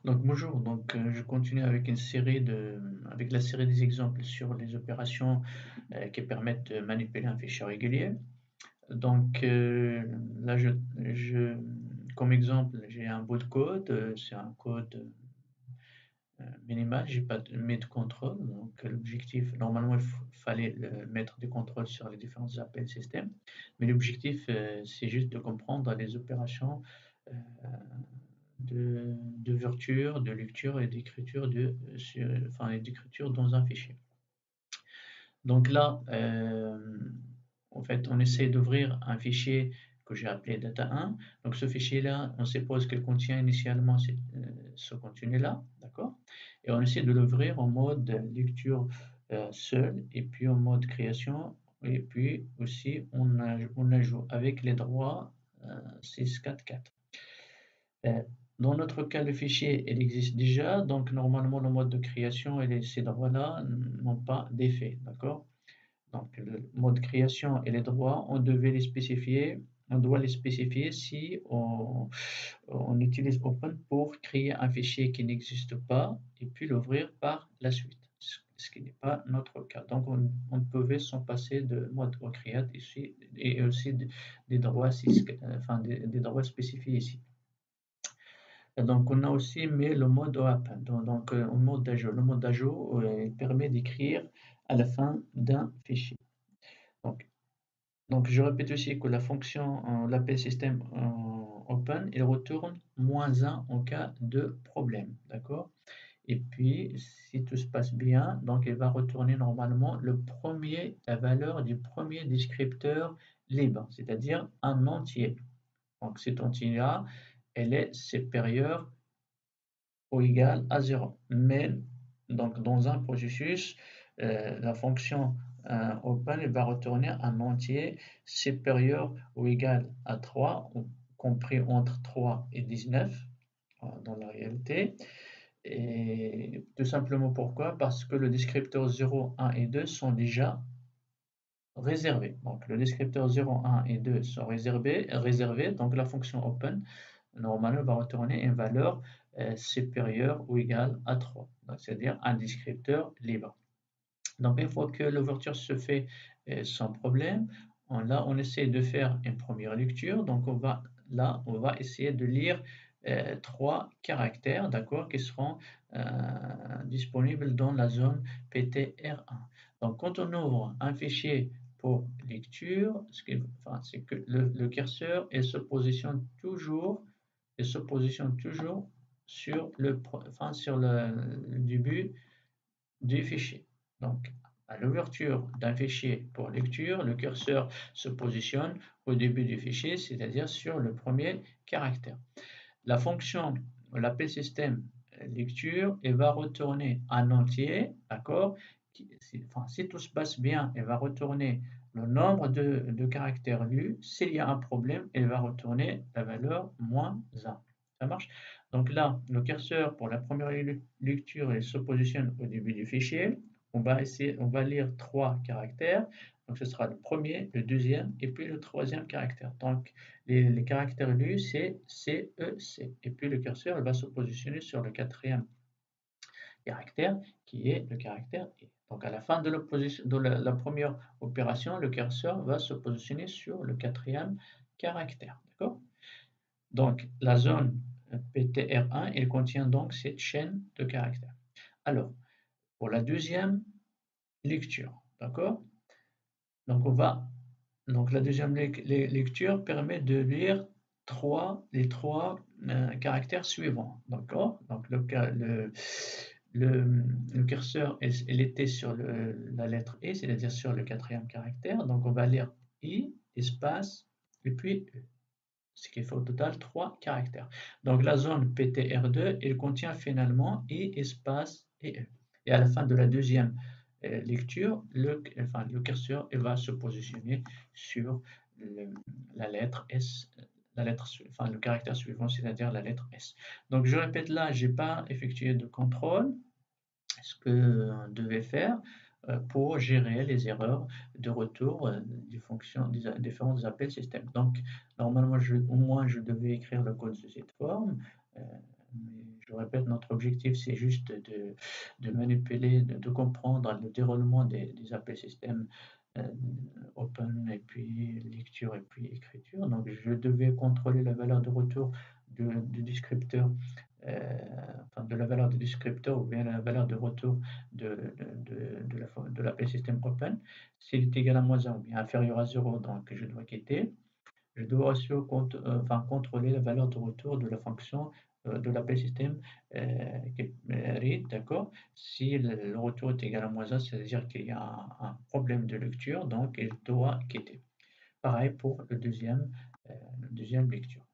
Donc bonjour, je continue avec avec la série des exemples sur les opérations qui permettent de manipuler un fichier régulier. Donc là, je- Comme exemple, j'ai un bout de code, c'est un code minimal, j'ai pas mis de contrôle. Donc l'objectif, normalement, fallait mettre des contrôles sur les différents appels système, mais l'objectif, c'est juste de comprendre les opérations euh, d'ouverture, de lecture et d'écriture et d'écriture dans un fichier. Donc là, en fait, on essaie d'ouvrir un fichier que j'ai appelé data1. Donc ce fichier-là, on suppose qu'il contient initialement ce contenu-là, d'accord? Et on essaie de l'ouvrir en mode lecture seul, et puis en mode création, et puis aussi on ajoute avec les droits 644. Euh, Dans notre cas, le fichier, il existe déjà, donc normalement le mode de création et ces droits-là n'ont pas d'effet, d'accord? Donc le mode création et les droits, on doit les spécifier si on utilise Open pour créer un fichier qui n'existe pas et puis l'ouvrir par la suite, ce qui n'est pas notre cas. Donc on pouvait s'en passer de mode create ici et aussi des droits, des droits spécifiés ici. Et donc, on a aussi mis le mode open, en mode d'ajout. Le mode d'ajout permet d'écrire à la fin d'un fichier. Donc, je répète aussi que la fonction, l'appel système open, il retourne -1 en cas de problème, d'accord? Et puis, si tout se passe bien, donc il va retourner normalement la valeur du premier descripteur libre, c'est-à-dire un entier. Donc, cet entier-là, elle est supérieure ou égal à 0. Mais donc dans un processus, la fonction open va retourner un entier supérieur ou égal à 3, compris entre 3 et 19 dans la réalité. Et tout simplement pourquoi? Parce que le descripteur 0, 1 et 2 sont déjà réservés. Donc le descripteur 0, 1 et 2 sont réservés, donc la fonction open normalement va retourner une valeur supérieure ou égale à 3, c'est-à-dire un descripteur libre. Donc une fois que l'ouverture se fait sans problème, on essaie de faire une première lecture. Donc on va essayer de lire trois caractères, d'accord, qui seront disponibles dans la zone PTR1. Donc quand on ouvre un fichier pour lecture, c'est que le curseur se positionne toujours sur le début du fichier. Donc, à l'ouverture d'un fichier pour lecture, le curseur se positionne au début du fichier, c'est-à-dire sur le premier caractère. La fonction, l'appel système lecture, elle va retourner un entier, d'accord? Si tout se passe bien, elle va retourner le nombre de caractères lus. S'il y a un problème, elle va retourner la valeur -1. Ça marche? Donc là, le curseur pour la première lecture, il se positionne au début du fichier. On va lire trois caractères. Donc ce sera le premier, le deuxième et puis le troisième caractère. Donc les caractères lus, c'est C, E, C. Et puis le curseur va se positionner sur le quatrième caractère qui est le caractère E. Donc à la fin de la première opération, le curseur va se positionner sur le quatrième caractère. D'accord? Donc la zone PTR1, elle contient donc cette chaîne de caractères. Alors, pour la deuxième lecture, d'accord? Donc la deuxième lecture permet de lire les trois caractères suivants, d'accord? Donc le curseur, il était sur la lettre E, c'est-à-dire sur le quatrième caractère. Donc on va lire I, espace, et puis E, ce qui fait au total trois caractères. Donc la zone PTR2, elle contient finalement I, espace et E. Et à la fin de la deuxième lecture, le curseur va se positionner sur le, la lettre S, le caractère suivant, c'est-à-dire la lettre S. Donc je répète là, je n'ai pas effectué de contrôle, ce que on devait faire pour gérer les erreurs de retour des fonctions, des différents appels système. Donc normalement, au moins je devais écrire le code de cette forme, mais j'aurais répète, notre objectif, c'est juste de manipuler, de comprendre le déroulement des appels système euh, open, et puis lecture, et puis écriture. Donc, je devais contrôler la valeur de retour du descripteur, enfin, de la valeur du descripteur ou bien la valeur de retour de l'appel système open. S'il est égal à -1 ou bien inférieur à 0, donc je dois quitter. Je dois aussi enfin, contrôler la valeur de retour de la fonction de l'appel système read, d'accord? Si le retour est égal à -1, c'est-à-dire qu'il y a un problème de lecture, donc il doit quitter. Pareil pour le deuxième lecture.